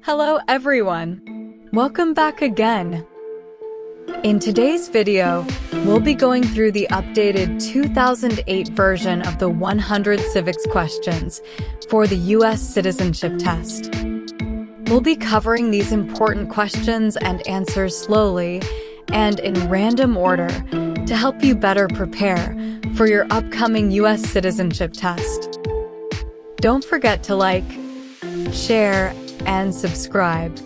Hello everyone! Welcome back again! In today's video, we'll be going through the updated 2008 version of the 100 civics questions for the U.S. Citizenship Test. We'll be covering these important questions and answers slowly and in random order to help you better prepare for your upcoming U.S. Citizenship Test. Don't forget to like, share, and subscribe.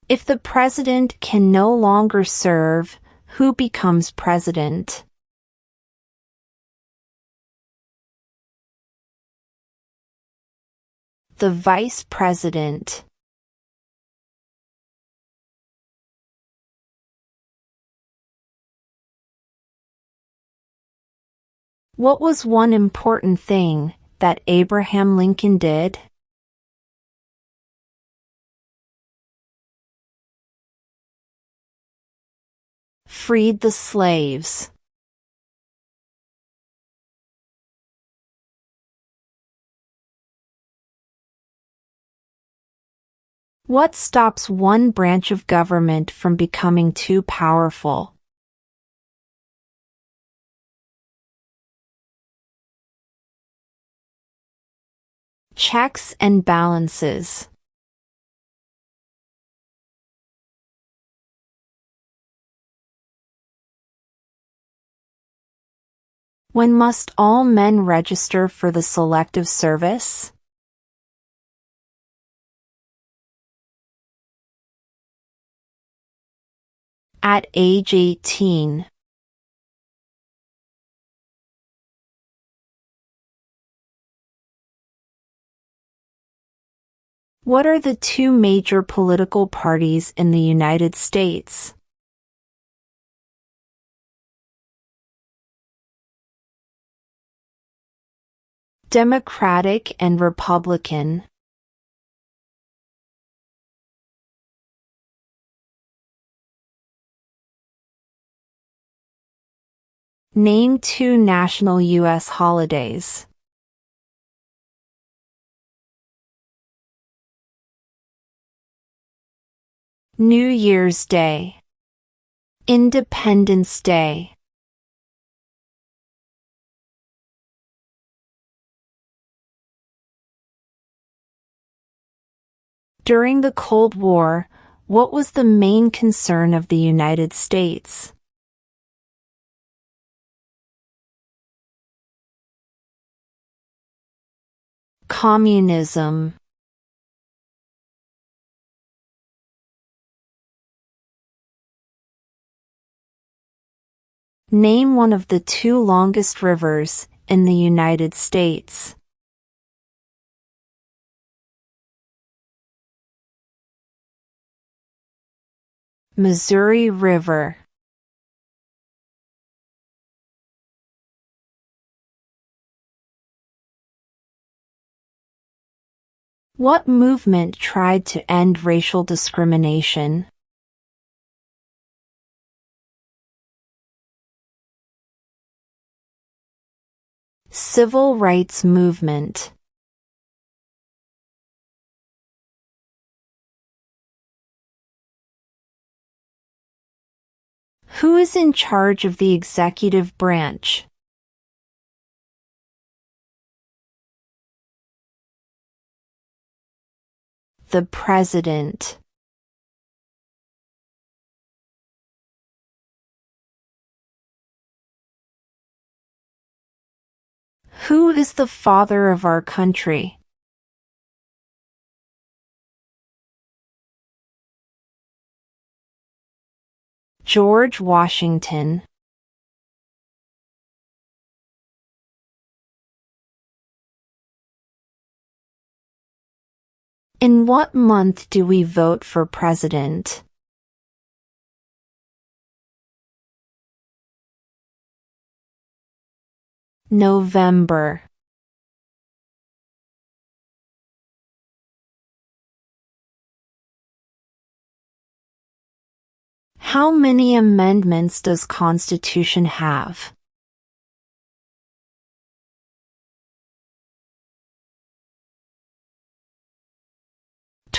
If the president can no longer serve, who becomes president? The vice president. What was one important thing that Abraham Lincoln did? Freed the slaves. What stops one branch of government from becoming too powerful? Checks and balances. When must all men register for the Selective Service? At age 18. What are the two major political parties in the United States? Democratic and Republican. Name two national U.S. holidays. New Year's Day. Independence Day. During the Cold War, what was the main concern of the United States? Communism. Name one of the two longest rivers in the United States. Missouri River. What movement tried to end racial discrimination? Civil rights movement. Who is in charge of the executive branch? The president. Who is the father of our country? George Washington. In what month do we vote for president? November. How many amendments does Constitution have?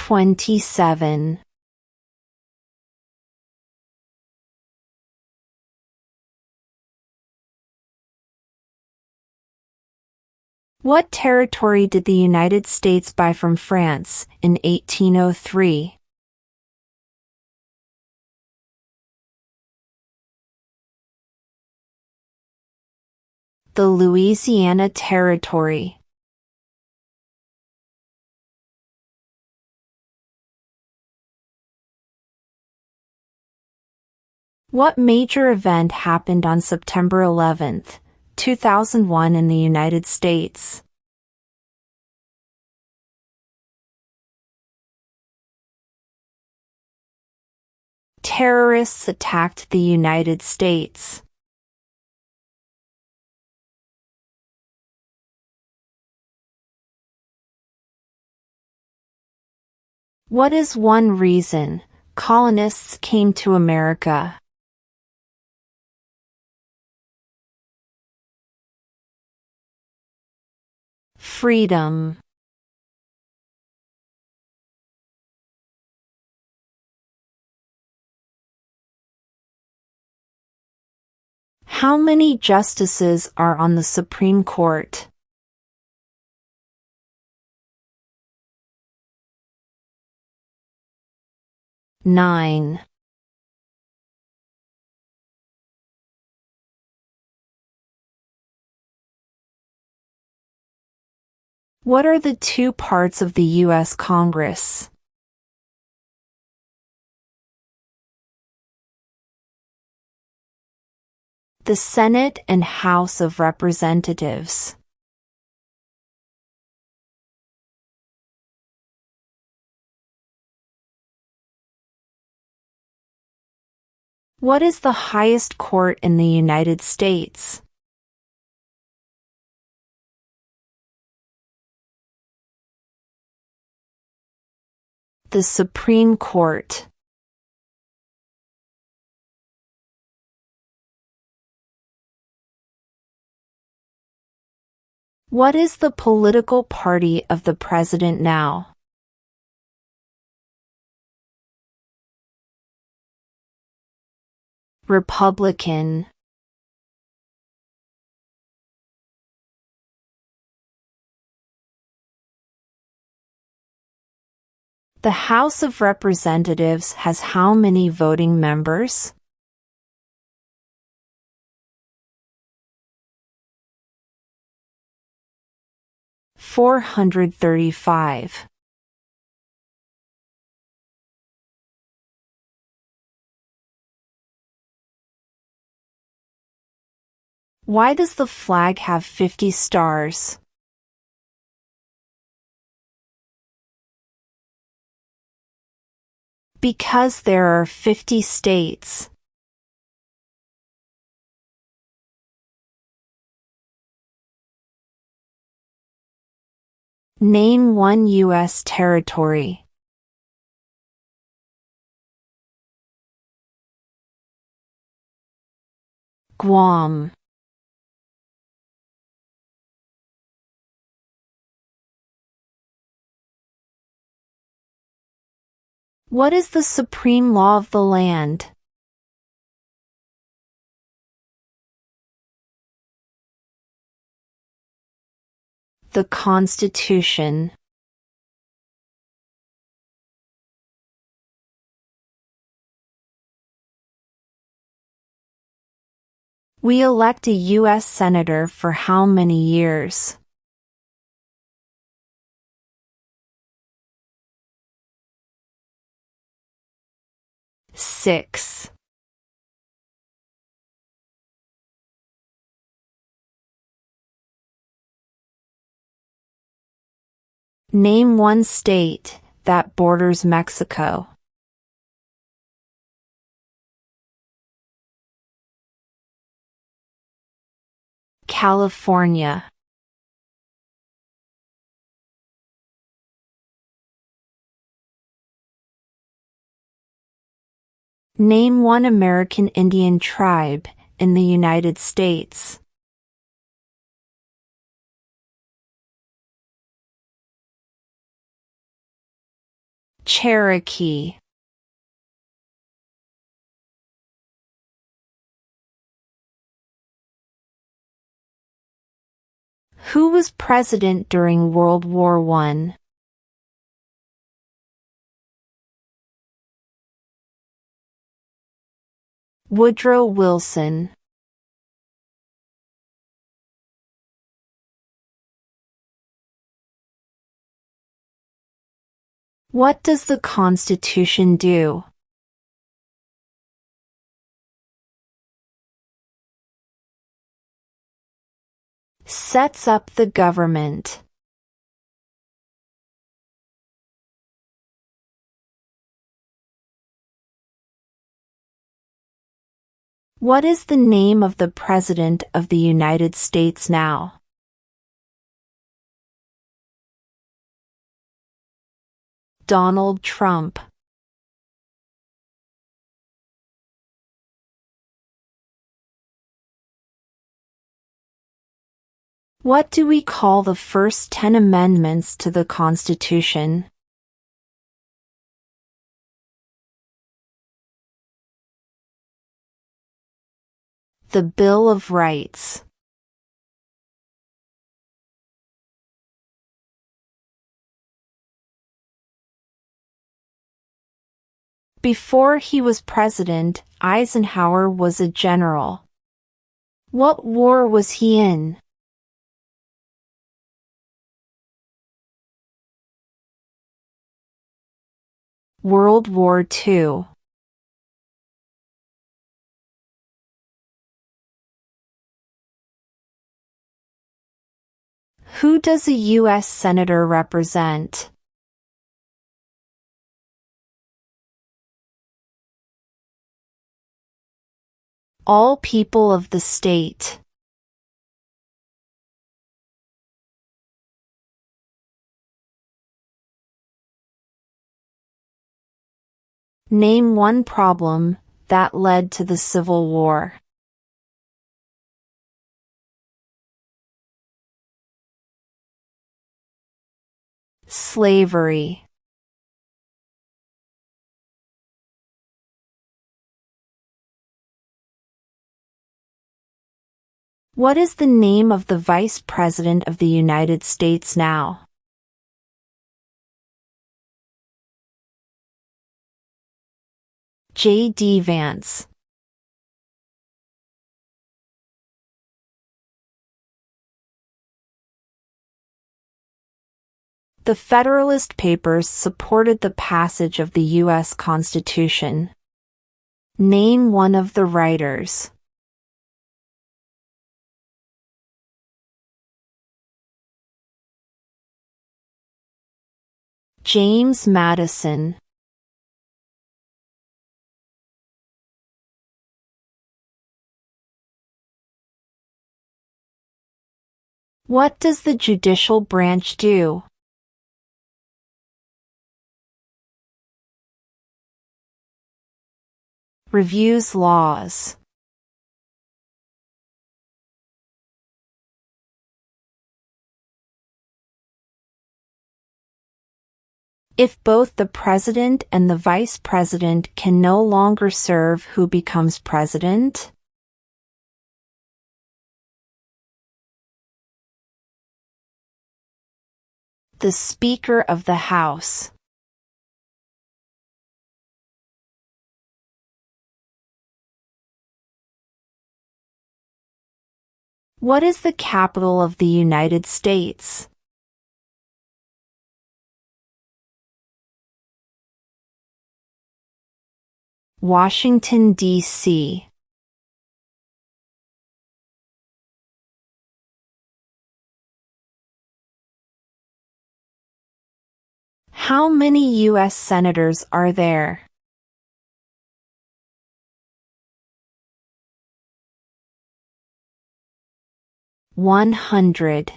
27. What territory did the United States buy from France in 1803? The Louisiana Territory. What major event happened on September 11, 2001 in the United States? Terrorists attacked the United States. What is one reason colonists came to America? Freedom. How many justices are on the Supreme Court? 9. What are the two parts of the U.S. Congress? The Senate and House of Representatives. What is the highest court in the United States? The Supreme Court. What is the political party of the president now? Republican. The House of Representatives has how many voting members? 435. Why does the flag have 50 stars? Because there are 50 states. Name one U.S. territory. Guam. What is the supreme law of the land? The Constitution. We elect a U.S. Senator for how many years? 6. Name one state that borders Mexico. California. Name one American Indian tribe in the United States. Cherokee. Who was president during World War I? Woodrow Wilson. What does the Constitution do? Sets up the government. What is the name of the President of the United States now? Donald Trump. What do we call the first 10 amendments to the Constitution? The Bill of Rights. Before he was president, Eisenhower was a general. What war was he in? World War II. Who does a U.S. Senator represent? All people of the state. Name one problem that led to the Civil War. Slavery. What is the name of the Vice President of the United States now? J.D. Vance. The Federalist Papers supported the passage of the U.S. Constitution. Name one of the writers. James Madison. What does the judicial branch do? Reviews laws. If both the president and the vice president can no longer serve, who becomes president? The Speaker of the House. What is the capital of the United States? Washington, D.C. How many U.S. senators are there? 100.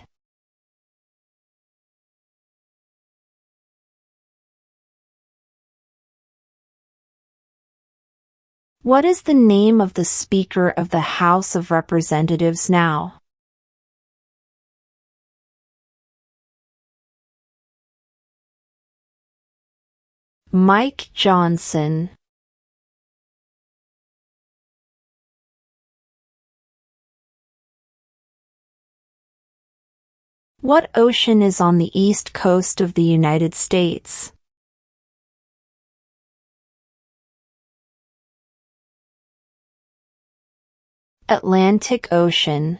What is the name of the Speaker of the House of Representatives now? Mike Johnson. What ocean is on the east coast of the United States? Atlantic Ocean.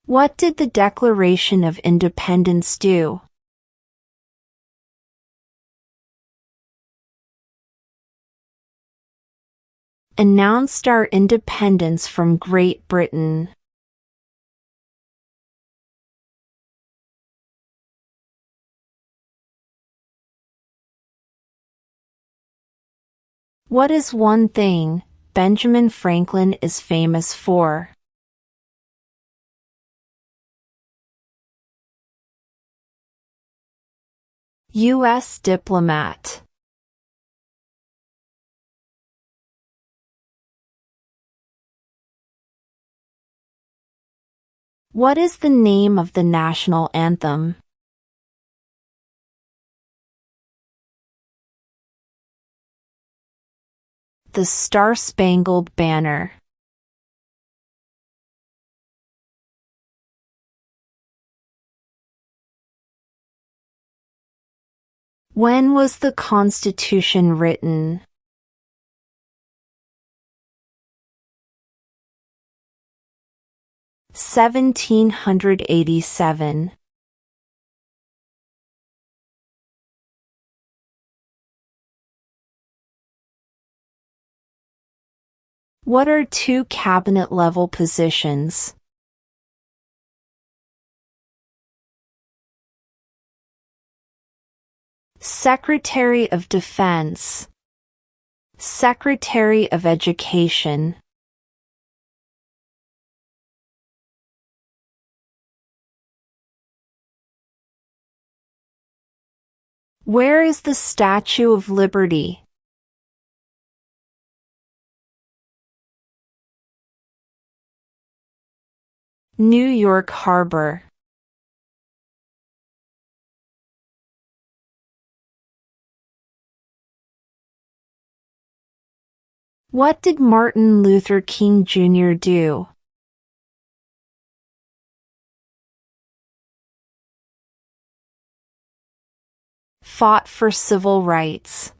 What did the Declaration of Independence do? Announced our independence from Great Britain. What is one thing Benjamin Franklin is famous for? U.S. diplomat. What is the name of the national anthem? The Star-Spangled Banner. When was the Constitution written? (1787). What are two cabinet-level positions? Secretary of Defense. Secretary of Education. Where is the Statue of Liberty? New York Harbor. What did Martin Luther King Jr. do? Fought for civil rights.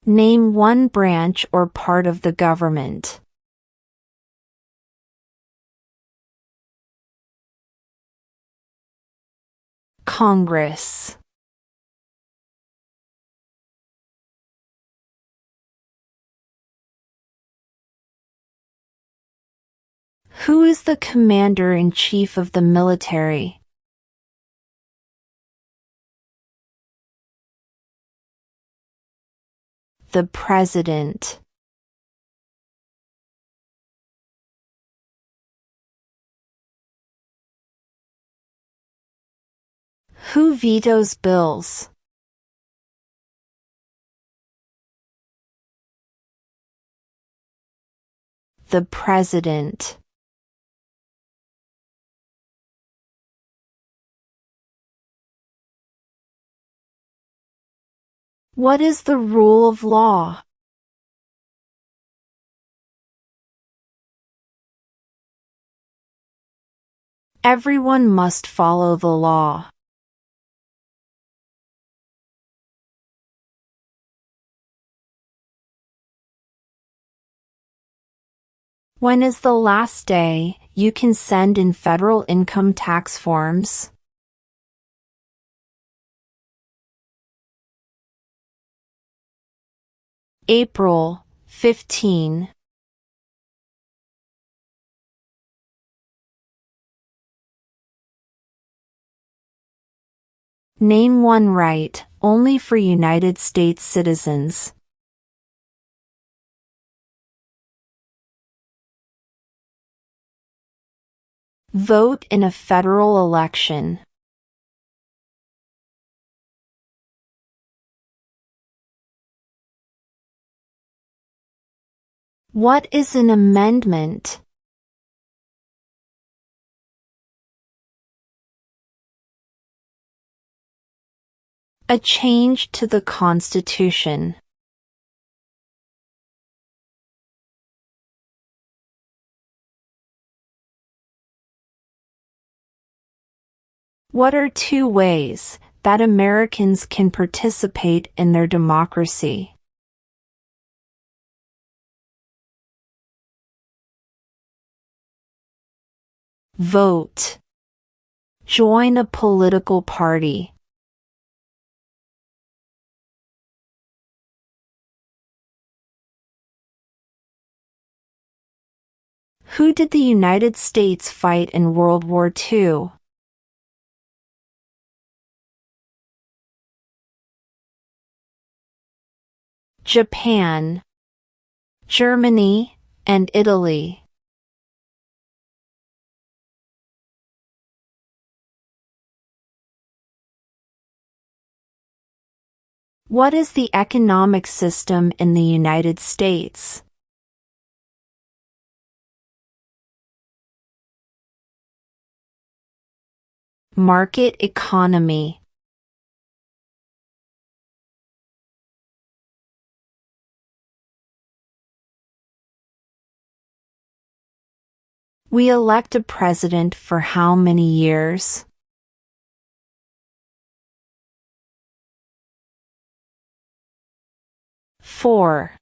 Name one branch or part of the government. Congress. Who is the commander-in-chief of the military? The President. Who vetoes bills? The President. What is the rule of law? Everyone must follow the law. When is the last day you can send in federal income tax forms? April 15. Name one right only for United States citizens. Vote in a federal election. What is an amendment? A change to the Constitution. What are two ways that Americans can participate in their democracy? Vote. Join a political party. Who did the United States fight in World War II? Japan, Germany, and Italy. What is the economic system in the United States? Market economy. We elect a president for how many years? Four.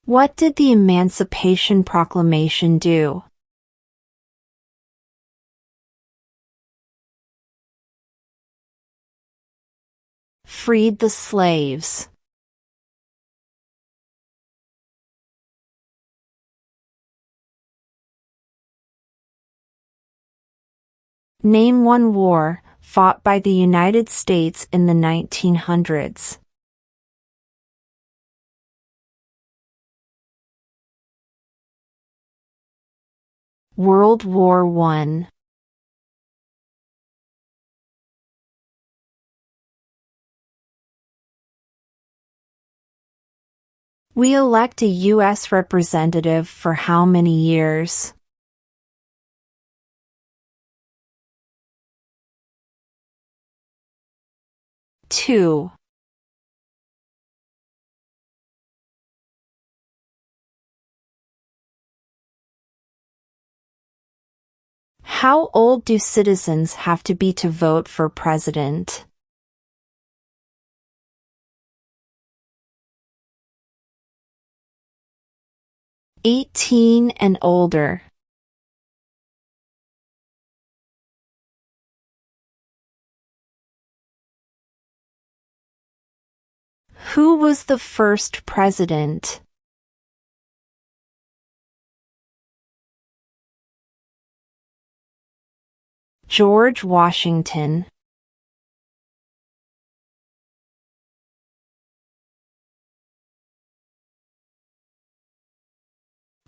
What did the Emancipation Proclamation do? Freed the slaves. Name one war fought by the United States in the 1900s. World War I. We elect a U.S. representative for how many years? 2. How old do citizens have to be to vote for president? 18 and older. Who was the first president? George Washington.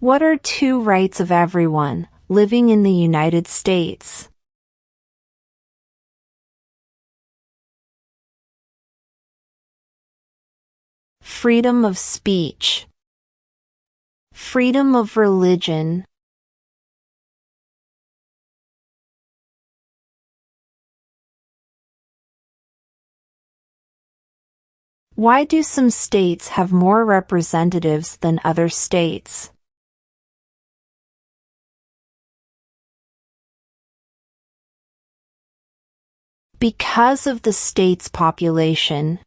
What are two rights of everyone living in the United States? Freedom of speech. Freedom of religion. Why do some states have more representatives than other states? Because of the state's population.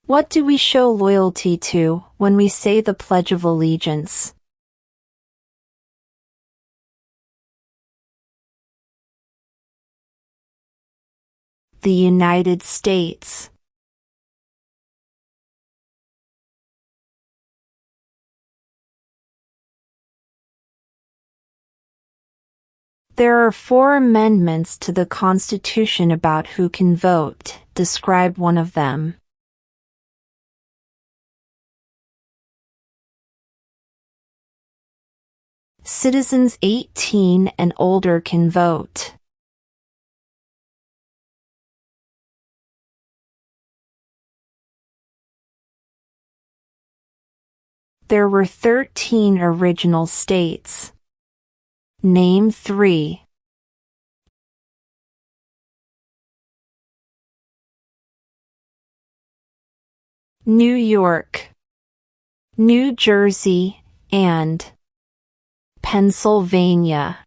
What do we show loyalty to when we say the Pledge of Allegiance? The United States. There are 4 amendments to the Constitution about who can vote. Describe one of them. Citizens 18 and older can vote. There were 13 original states. Name 3. New York, New Jersey, and Pennsylvania.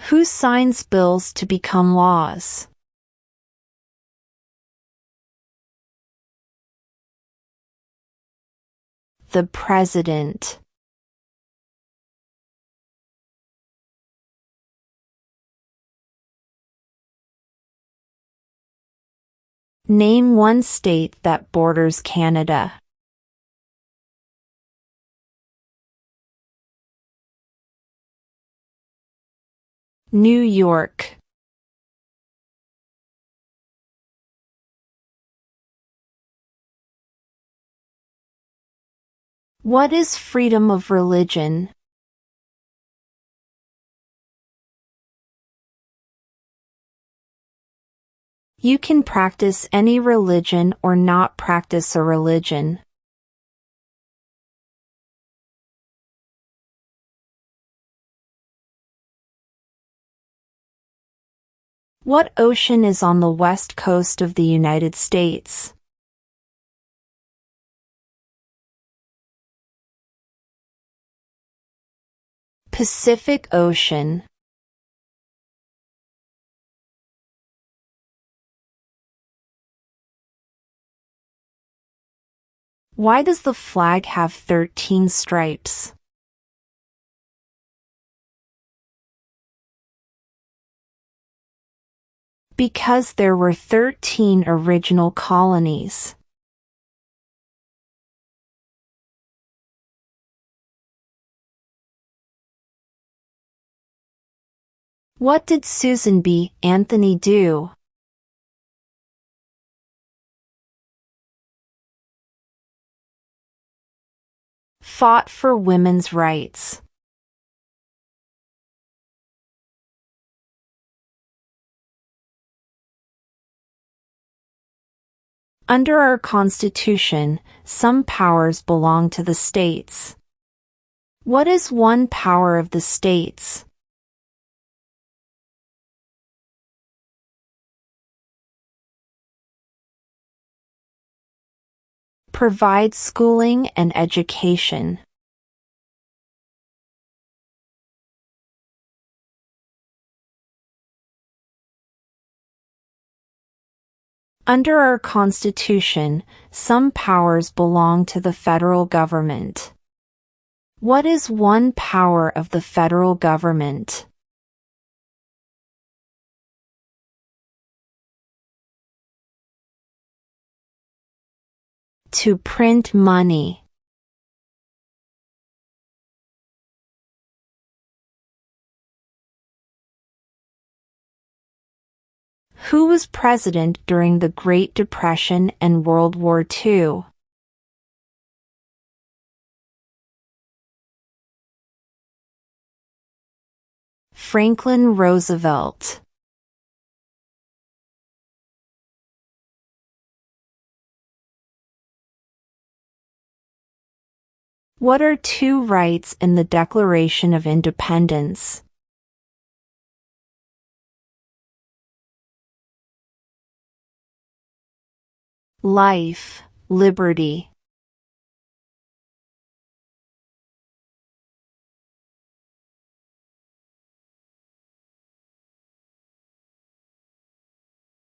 Who signs bills to become laws? The President. Name one state that borders Canada. New York. What is freedom of religion? You can practice any religion or not practice a religion. What ocean is on the west coast of the United States? Pacific Ocean. Why does the flag have 13 stripes? Because there were 13 original colonies. What did Susan B. Anthony do? Fought for women's rights. Under our Constitution, some powers belong to the states. What is one power of the states? Provide schooling and education. Under our Constitution, some powers belong to the federal government. What is one power of the federal government? To print money. Who was president during the Great Depression and World War II? Franklin Roosevelt. What are two rights in the Declaration of Independence? Life, liberty.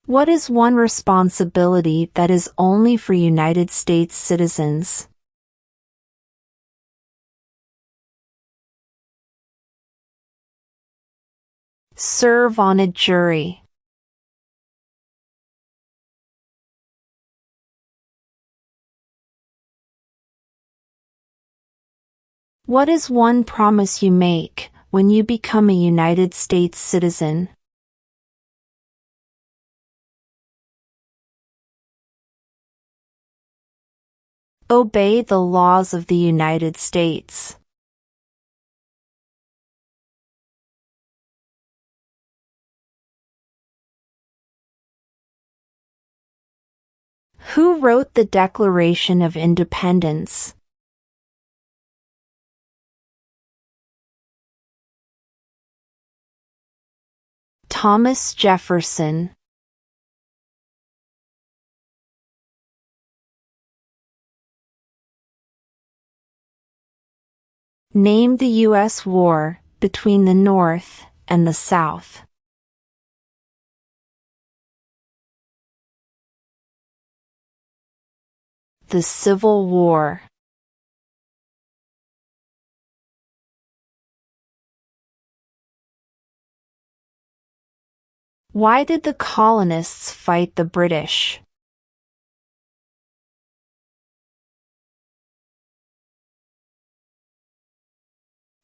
What is one responsibility that is only for United States citizens? Serve on a jury. What is one promise you make when you become a United States citizen? Obey the laws of the United States. Who wrote the Declaration of Independence? Thomas Jefferson. Name the U.S. war between the North and the South. The Civil War. Why did the colonists fight the British?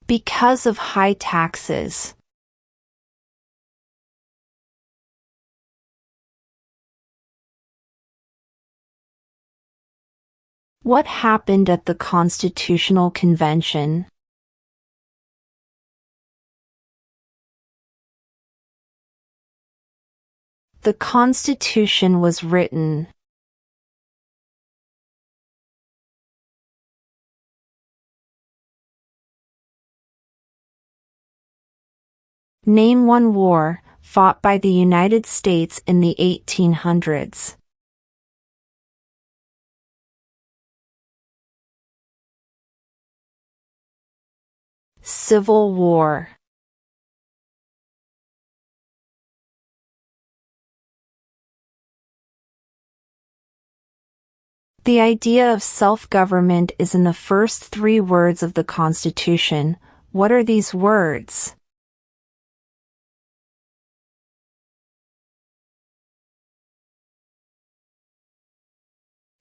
Because of high taxes. What happened at the Constitutional Convention? The Constitution was written. Name one war fought by the United States in the 1800s. Civil War. The idea of self-government is in the first 3 words of the Constitution. What are these words?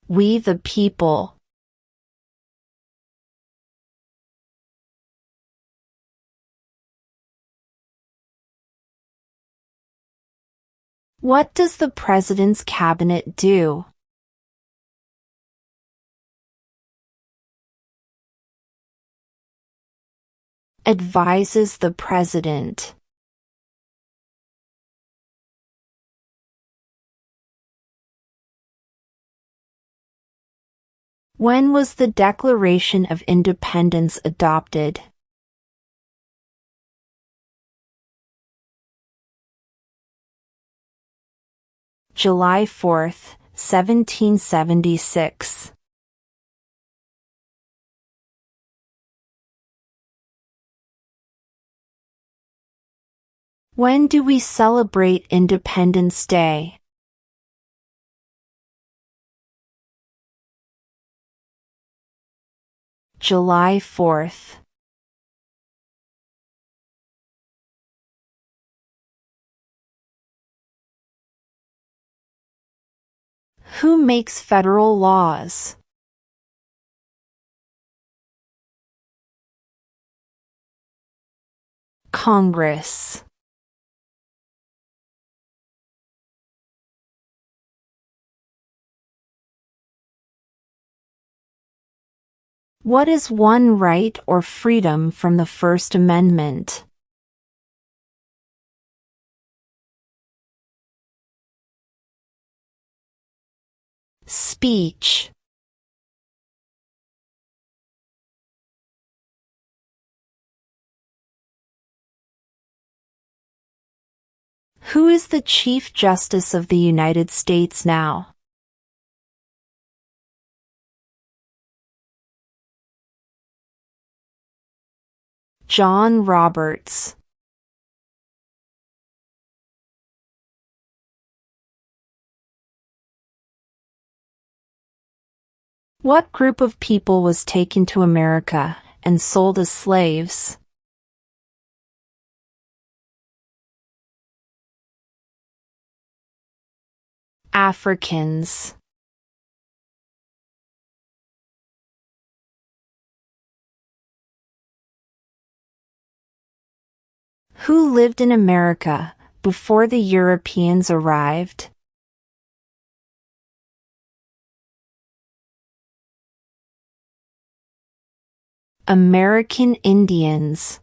We the people. What does the President's cabinet do? Advises the President. When was the Declaration of Independence adopted? July 4, 1776. When do we celebrate Independence Day? July 4th. Who makes federal laws? Congress. What is one right or freedom from the First Amendment? Speech. Who is the Chief Justice of the United States now? John Roberts. What group of people was taken to America and sold as slaves? Africans. Who lived in America before the Europeans arrived? American Indians.